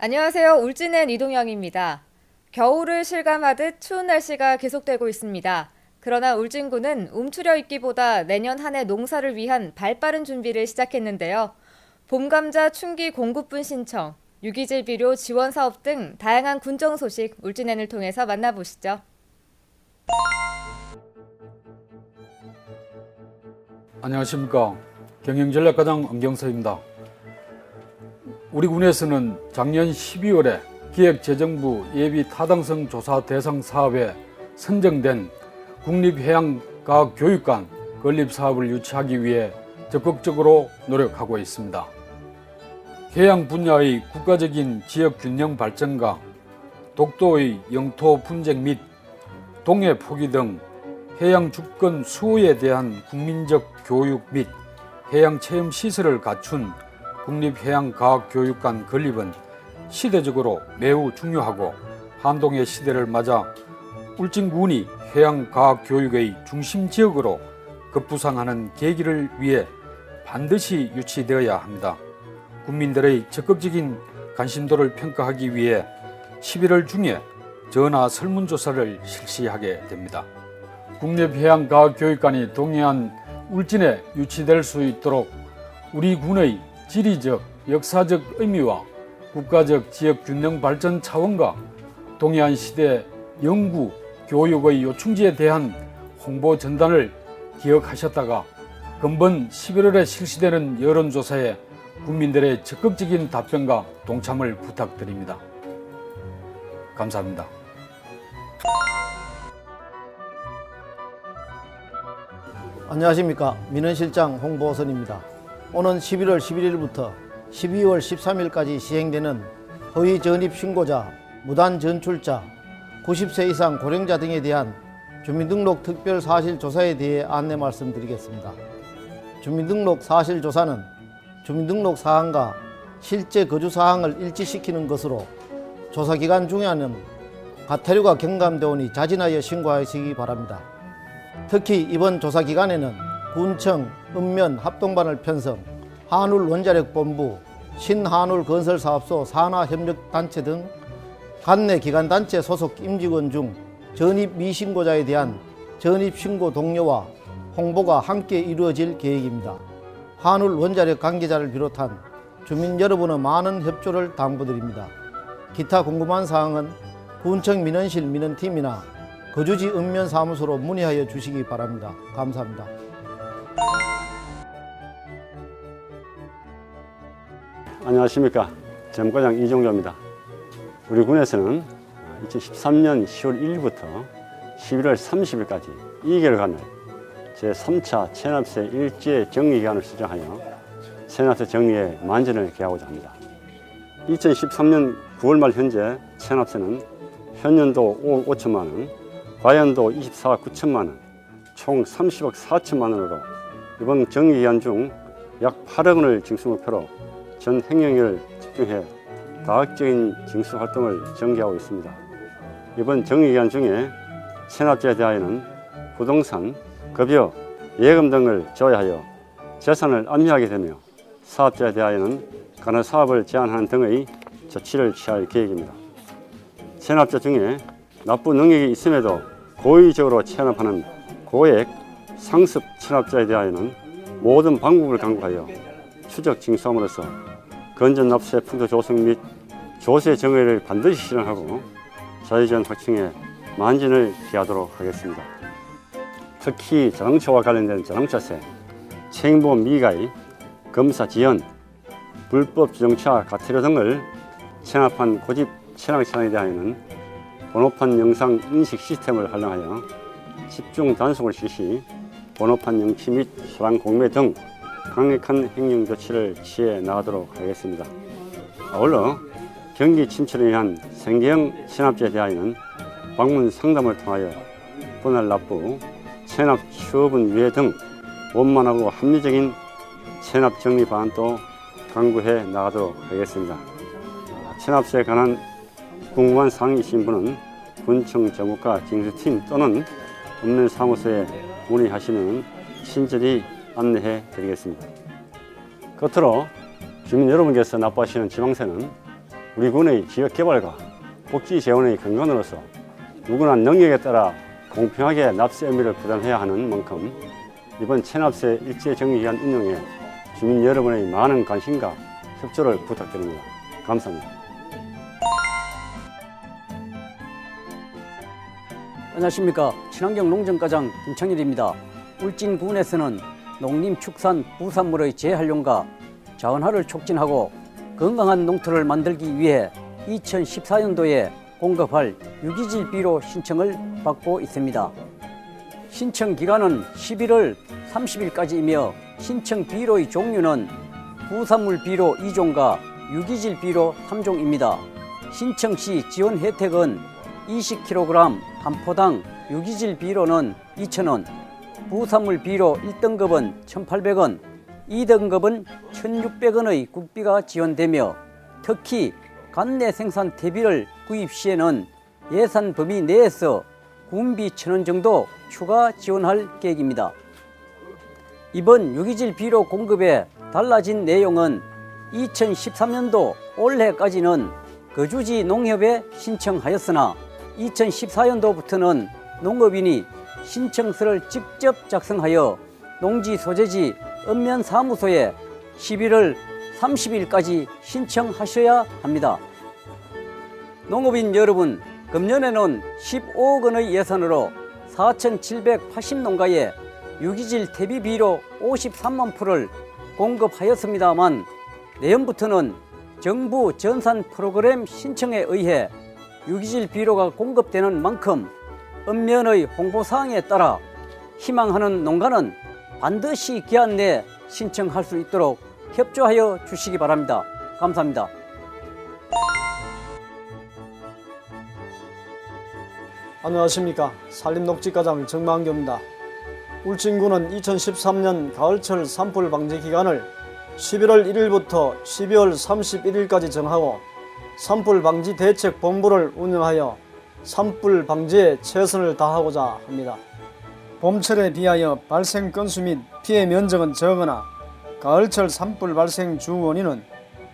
안녕하세요. 울진의 이동영입니다. 겨울을 실감하듯 추운 날씨가 계속되고 있습니다. 그러나 울진군은 움츠려 있기보다 내년 한 해 농사를 위한 발빠른 준비를 시작했는데요. 봄감자 충기 공급분 신청, 유기질 비료 지원 사업 등 다양한 군정 소식 울진엔을 통해서 만나보시죠. 안녕하십니까. 경영전략과장 엄경서입니다. 우리 군에서는 작년 12월에 기획재정부 예비 타당성 조사 대상 사업에 선정된 국립해양과학교육관 건립사업을 유치하기 위해 적극적으로 노력하고 있습니다. 해양 분야의 국가적인 지역 균형 발전과 독도의 영토 분쟁 및 동해 포기 등 해양 주권 수호에 대한 국민적 교육 및 해양 체험 시설을 갖춘 국립해양과학교육관 건립은 시대적으로 매우 중요하고 한동의 시대를 맞아 울진군이 해양과학교육의 중심지역으로 급부상하는 계기를 위해 반드시 유치되어야 합니다. 국민들의 적극적인 관심도를 평가하기 위해 11월 중에 전화 설문조사를 실시하게 됩니다. 국립해양과학교육관이 동해안 울진에 유치될 수 있도록 우리 군의 지리적, 역사적 의미와 국가적 지역 균형 발전 차원과 동해안 시대 연구, 교육의 요충지에 대한 홍보 전단을 기억하셨다가 금번 11월에 실시되는 여론조사에 국민들의 적극적인 답변과 동참을 부탁드립니다. 감사합니다. 안녕하십니까. 민원실장 홍보선입니다. 오는 11월 11일부터 12월 13일까지 시행되는 허위 전입 신고자, 무단 전출자, 90세 이상 고령자 등에 대한 주민등록 특별 사실조사에 대해 안내 말씀드리겠습니다. 주민등록 사실조사는 주민등록 사항과 실제 거주 사항을 일치시키는 것으로 조사 기간 중에는 가태료가 경감되오니 자진하여 신고하시기 바랍니다. 특히 이번 조사 기간에는 군청, 읍면 합동반을 편성, 한울 원자력본부, 신한울건설사업소 산하협력단체 등 관내 기관단체 소속 임직원 중 전입 미신고자에 대한 전입신고 독려와 홍보가 함께 이루어질 계획입니다. 한울 원자력 관계자를 비롯한 주민 여러분의 많은 협조를 당부드립니다. 기타 궁금한 사항은 군청 민원실 민원팀이나 거주지 읍면사무소로 문의하여 주시기 바랍니다. 감사합니다. 안녕하십니까. 점과장 이종조입니다. 우리 군에서는 2013년 10월 1일부터 11월 30일까지 2개월간을 제3차 체납세 일제 정리기간을 수정하여 체납세 정리에 만전을 기하고자 합니다. 2013년 9월 말 현재 체납세는 현년도 5억 5천만 원, 과연도 24억 9천만 원, 총 30억 4천만 원으로 이번 정리기간 중 약 8억 원을 징수 목표로 전 행령을 집중해 다각적인 징수 활동을 전개하고 있습니다. 이번 정리기간 중에 체납자에 대하여는 부동산, 급여, 예금 등을 제외하여 재산을 압류하게 되며 사업자에 대하여는 간헐 사업을 제한하는 등의 조치를 취할 계획입니다. 체납자 중에 납부 능력이 있음에도 고의적으로 체납하는 고액 상습 체납자에 대하여는 모든 방법을 강구하여 추적 징수함으로써 건전 납세 풍토 조성 및 조세 정의를 반드시 실현하고 자유전 확충에 만전을 기하도록 하겠습니다. 특히 자동차와 관련된 자동차세, 책임보험 미가입, 검사 지연, 불법 자동차 가태료 등을 체납한 고집 체납 차량에 대하여는 번호판 영상 인식 시스템을 활용하여 집중 단속을 실시, 번호판 영치 및 소량 공매 등 강력한 행정 조치를 취해 나가도록 하겠습니다. 아울러 경기 침체를 위한 생계형 체납자에 대하여는 방문 상담을 통하여 분할 납부, 체납 처분 유예 등 원만하고 합리적인 체납 정리 방안도 강구해 나가도록 하겠습니다. 체납세에 관한 궁금한 사항이 있으신 분은 군청 정무과 징수팀 또는 읍면 사무소에 문의하시면 친절히 안내해 드리겠습니다. 끝으로 주민 여러분께서 납부하시는 지방세는 우리 군의 지역 개발과 복지 재원의 근간으로서 누구나 능력에 따라 공평하게 납세 의무를 부담해야 하는 만큼 이번 체납세 일제정리기간 운영에 주민 여러분의 많은 관심과 협조를 부탁드립니다. 감사합니다. 안녕하십니까. 친환경 농정과장 김창일입니다. 울진군에서는 농림축산 부산물의 재활용과 자원화를 촉진하고 건강한 농토를 만들기 위해 2014년도에 공급할 유기질 비료 신청을 받고 있습니다. 신청 기간은 11월 30일까지이며 신청 비료의 종류는 부산물 비료 2종과 유기질 비료 3종입니다. 신청 시 지원 혜택은 20kg 한 포당 유기질 비료는 2,000원, 부산물 비료 1등급은 1,800원, 2등급은 1,600원의 국비가 지원되며 특히 관내 생산 대비를 구입 시에는 예산 범위 내에서 군비 1,000원 정도 추가 지원할 계획입니다. 이번 유기질 비료 공급에 달라진 내용은 2013년도 올해까지는 거주지 농협에 신청하였으나 2014년도부터는 농업인이 신청서를 직접 작성하여 농지 소재지 읍면사무소에 11월 30일까지 신청하셔야 합니다. 농업인 여러분, 금년에는 15억 원의 예산으로 4,780농가에 유기질 대비비료 53만 풀을 공급하였습니다만 내년부터는 정부 전산 프로그램 신청에 의해 유기질 비료가 공급되는 만큼 읍면의 홍보사항에 따라 희망하는 농가는 반드시 기한 내에 신청할 수 있도록 협조하여 주시기 바랍니다. 감사합니다. 안녕하십니까. 산림녹지과장 정만교입니다. 울진군은 2013년 가을철 산불 방지 기간을 11월 1일부터 12월 31일까지 정하고 산불 방지 대책 본부를 운영하여 산불 방지에 최선을 다하고자 합니다. 봄철에 비하여 발생 건수 및 피해 면적은 적으나 가을철 산불 발생 주 원인은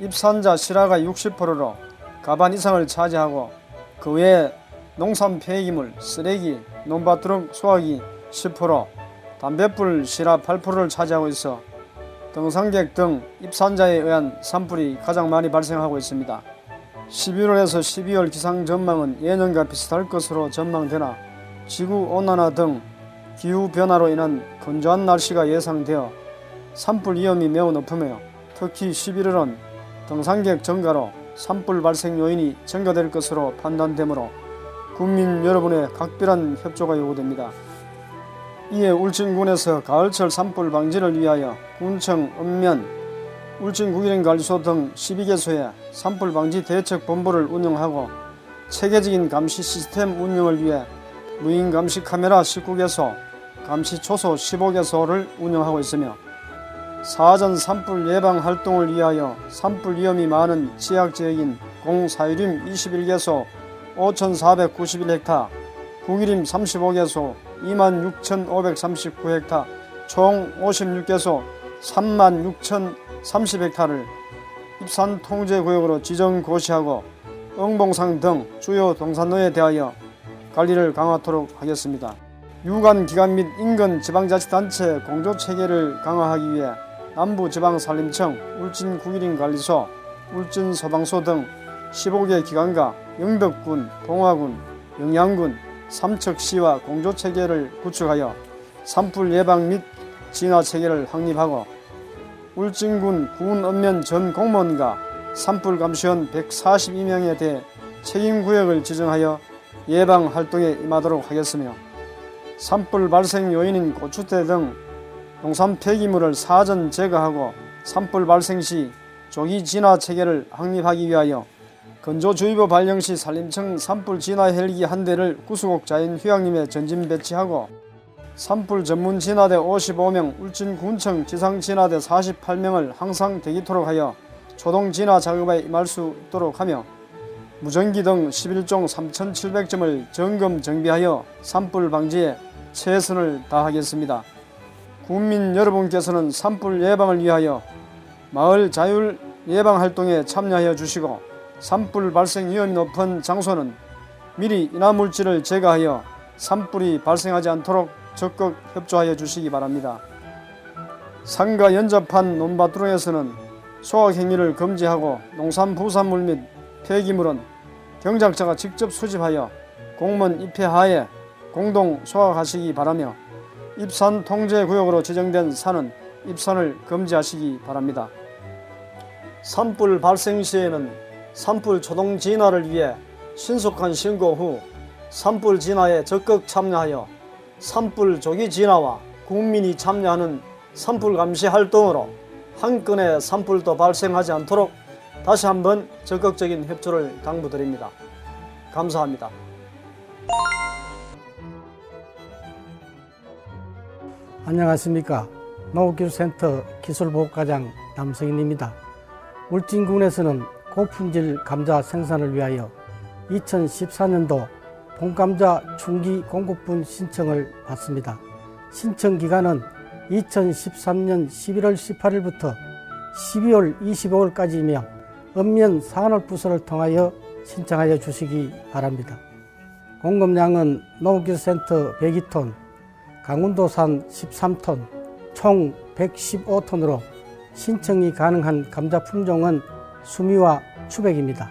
입산자 실화가 60%로 가반 이상을 차지하고 그 외에 농산 폐기물, 쓰레기, 논밭두룩 수확이 10%, 담뱃불 실화 8%를 차지하고 있어 등산객 등 입산자에 의한 산불이 가장 많이 발생하고 있습니다. 11월에서 12월 기상 전망은 예년과 비슷할 것으로 전망되나 지구온난화 등 기후변화로 인한 건조한 날씨가 예상되어 산불 위험이 매우 높으며 특히 11월은 등산객 증가로 산불 발생 요인이 증가될 것으로 판단되므로 국민 여러분의 각별한 협조가 요구됩니다. 이에 울진군에서 가을철 산불 방지를 위하여 군청, 읍면, 울진국일인관리소 등 12개소에 산불 방지 대책 본부를 운영하고 체계적인 감시 시스템 운영을 위해 무인 감시 카메라 19개소, 감시 초소 15개소를 운영하고 있으며 사전 산불 예방 활동을 위하여 산불 위험이 많은 지역지역인 공사유림 21개소 5,491헥타, 국유림 35개소 26,539헥타, 총 56개소 36,030헥타를 입산 통제구역으로 지정 고시하고 응봉상 등 주요 동산로에 대하여 관리를 강화하도록 하겠습니다. 유관 기관 및 인근 지방자치단체 공조체계를 강화하기 위해 남부지방산림청, 울진국일인관리소, 울진소방서 등 15개 기관과 영덕군, 동화군, 영양군, 삼척시와 공조체계를 구축하여 산불 예방 및 진화체계를 확립하고 울진군 군 읍면 전 공무원과 산불 감시원 142명에 대해 책임구역을 지정하여 예방 활동에 임하도록 하겠으며 산불 발생 요인인 고추대 등 농산 폐기물을 사전 제거하고 산불 발생 시 조기 진화 체계를 확립하기 위하여 건조주의보 발령 시 산림청 산불 진화 헬기 한 대를 구수곡 자연 휴양림에 전진 배치하고 산불 전문 진화대 55명, 울진군청 지상 진화대 48명을 항상 대기토록 하여 초동 진화 작업에 임할 수 있도록 하며 무전기 등 11종 3,700점을 점검 정비하여 산불 방지에 최선을 다하겠습니다. 국민 여러분께서는 산불 예방을 위하여 마을 자율 예방 활동에 참여하여 주시고 산불 발생 위험이 높은 장소는 미리 인화물질을 제거하여 산불이 발생하지 않도록 적극 협조하여 주시기 바랍니다. 산과 연접한 논밭으로에서는 소각행위를 금지하고 농산 부산물 및 폐기물은 경작자가 직접 수집하여 공무원 입회하에 공동 소각하시기 바라며 입산 통제구역으로 지정된 산은 입산을 금지하시기 바랍니다. 산불 발생 시에는 산불 초동 진화를 위해 신속한 신고 후 산불 진화에 적극 참여하여 산불 조기 진화와 국민이 참여하는 산불 감시 활동으로 한 건의 산불도 발생하지 않도록 다시 한번 적극적인 협조를 당부드립니다. 감사합니다. 안녕하십니까. 농업기술센터 기술보호과장 남성인입니다. 울진군에서는 고품질 감자 생산을 위하여 2014년도 봄감자 충기 공급분 신청을 받습니다. 신청 기간은 2013년 11월 18일부터 12월 25일까지이며 읍면 산업부서를 통하여 신청하여 주시기 바랍니다. 공급량은 농업기술센터 102톤, 강원도산 13톤, 총 115톤으로 신청이 가능한 감자 품종은 수미와 추백입니다.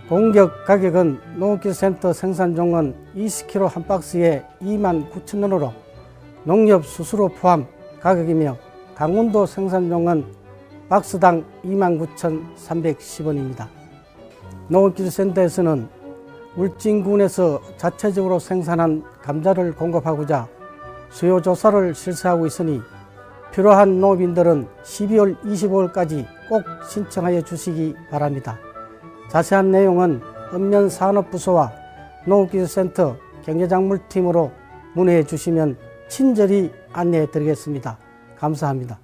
공격 가격은 농업기술센터 생산종은 20kg 한 박스에 29,000원으로 농협 수수료 포함 가격이며 강원도 생산종은 박스당 29,310원입니다. 농업기술센터에서는 울진군에서 자체적으로 생산한 감자를 공급하고자 수요 조사를 실시하고 있으니 필요한 농업인들은 12월 25일까지 꼭 신청하여 주시기 바랍니다. 자세한 내용은 읍면산업부서와 농업기술센터 경제작물팀으로 문의해 주시면 친절히 안내해 드리겠습니다. 감사합니다.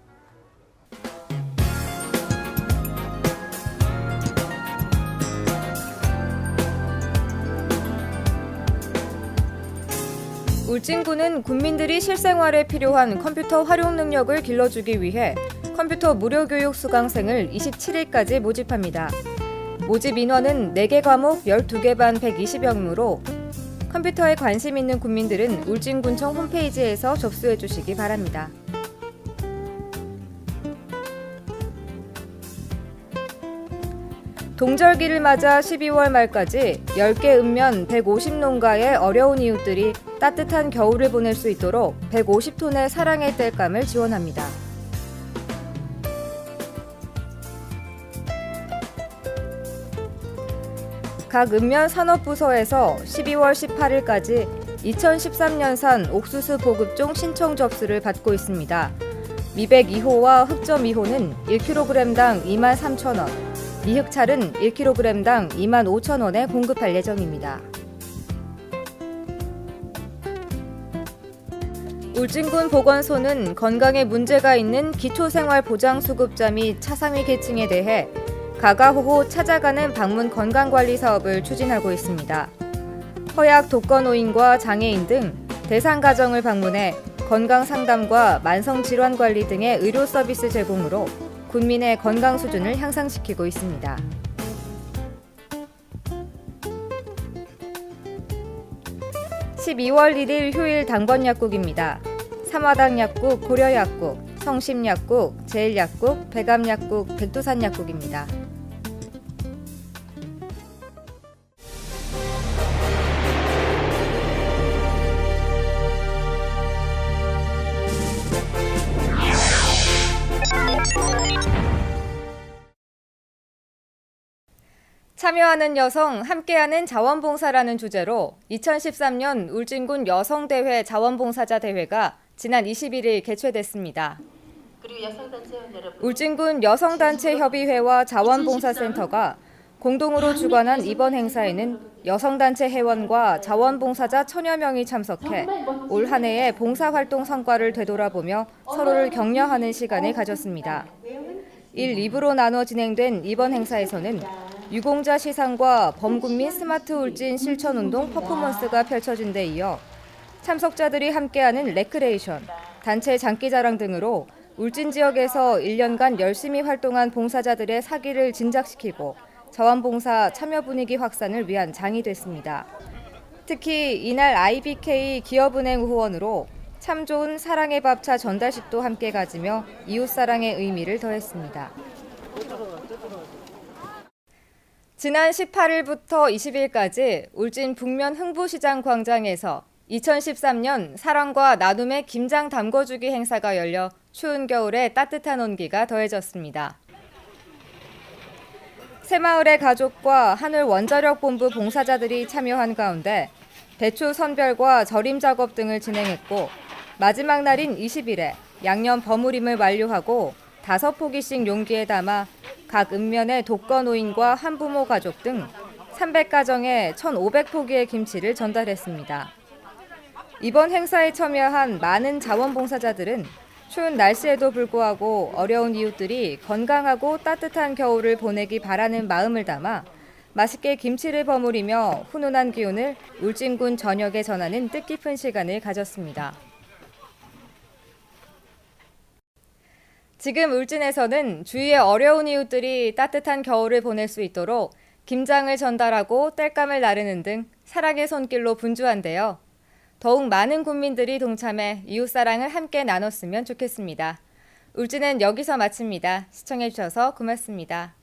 울진군은 국민들이 실생활에 필요한 컴퓨터 활용 능력을 길러주기 위해 컴퓨터 무료교육 수강생을 27일까지 모집합니다. 모집 인원은 4개 과목 12개 반 120여명으로 컴퓨터에 관심 있는 국민들은 울진군청 홈페이지에서 접수해 주시기 바랍니다. 동절기를 맞아 12월 말까지 10개 읍면 150농가의 어려운 이웃들이 따뜻한 겨울을 보낼 수 있도록 150톤의 사랑의 땔감을 지원합니다. 각 읍면 산업부서에서 12월 18일까지 2013년산 옥수수 보급종 신청 접수를 받고 있습니다. 미백 2호와 흑점 2호는 1kg당 23,000원, 미흑찰은 1kg당 25,000원에 공급할 예정입니다. 울진군 보건소는 건강에 문제가 있는 기초생활보장수급자 및 차상위 계층에 대해 가가호호 찾아가는 방문 건강관리 사업을 추진하고 있습니다. 허약 독거노인과 장애인 등 대상 가정을 방문해 건강상담과 만성질환관리 등의 의료 서비스 제공으로 국민의 건강 수준을 향상시키고 있습니다. (12월 1일) 휴일 당번약국입니다. 삼화당약국, 고려약국, 성심약국, 제일약국, 백암약국, 백두산약국입니다. 참여하는 여성, 함께하는 자원봉사라는 주제로 2013년 울진군 여성대회 자원봉사자 대회가 지난 21일 개최됐습니다. 울진군 여성단체협의회와 자원봉사센터가 공동으로 주관한 이번 행사에는 여성단체 회원과 자원봉사자 1000여 명이 참석해 올 한 해의 봉사활동 성과를 되돌아보며 서로를 격려하는 시간을 가졌습니다. 1, 2부로 나눠 진행된 이번 행사에서는 유공자 시상과 범국민 스마트 울진 실천운동 퍼포먼스가 펼쳐진 데 이어 참석자들이 함께하는 레크레이션, 단체 장기자랑 등으로 울진 지역에서 1년간 열심히 활동한 봉사자들의 사기를 진작시키고 자원봉사 참여 분위기 확산을 위한 장이 됐습니다. 특히 이날 IBK 기업은행 후원으로 참 좋은 사랑의 밥차 전달식도 함께 가지며 이웃사랑의 의미를 더했습니다. 지난 18일부터 20일까지 울진 북면 흥부시장 광장에서 2013년 사랑과 나눔의 김장 담궈주기 행사가 열려 추운 겨울에 따뜻한 온기가 더해졌습니다. 새마을의 가족과 한울 원자력본부 봉사자들이 참여한 가운데 배추 선별과 절임 작업 등을 진행했고 마지막 날인 20일에 양념 버무림을 완료하고 5포기씩 용기에 담아 각 읍면의 독거노인과 한부모 가족 등 300가정에 1,500포기의 김치를 전달했습니다. 이번 행사에 참여한 많은 자원봉사자들은 추운 날씨에도 불구하고 어려운 이웃들이 건강하고 따뜻한 겨울을 보내기 바라는 마음을 담아 맛있게 김치를 버무리며 훈훈한 기운을 울진군 전역에 전하는 뜻깊은 시간을 가졌습니다. 지금 울진에서는 주위의 어려운 이웃들이 따뜻한 겨울을 보낼 수 있도록 김장을 전달하고 땔감을 나르는 등 사랑의 손길로 분주한데요. 더욱 많은 국민들이 동참해 이웃사랑을 함께 나눴으면 좋겠습니다. 울진은 여기서 마칩니다. 시청해주셔서 고맙습니다.